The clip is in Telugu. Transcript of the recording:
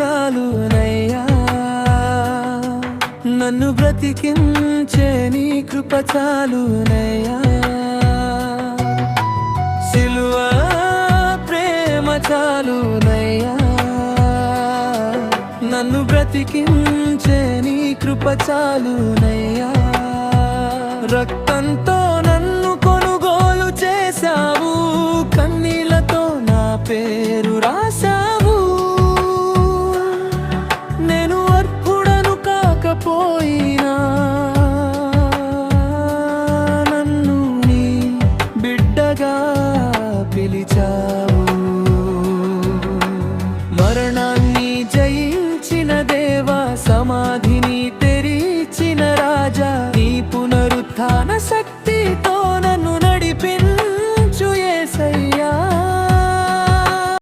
చాలునయ్యా, నన్ను బ్రతికించే నీ కృప చాలునయ్యా. సిలువ ప్రేమ చాలునయ్యా, నన్ను బ్రతికించే నీ కృప చాలునయ్యా. రక్తంతో నన్ను కొనుగోలు చేశావు, కన్నీళ్లతో నా పేరు రాశావు. నేను అర్హుడను కాకపోయినా నన్ను నీ బిడ్డగా పిలిచావు. మరణాన్ని జయించిన దేవా, సమాధిని తెరిచిన రాజా, నీ పునరుత్థాన శక్తి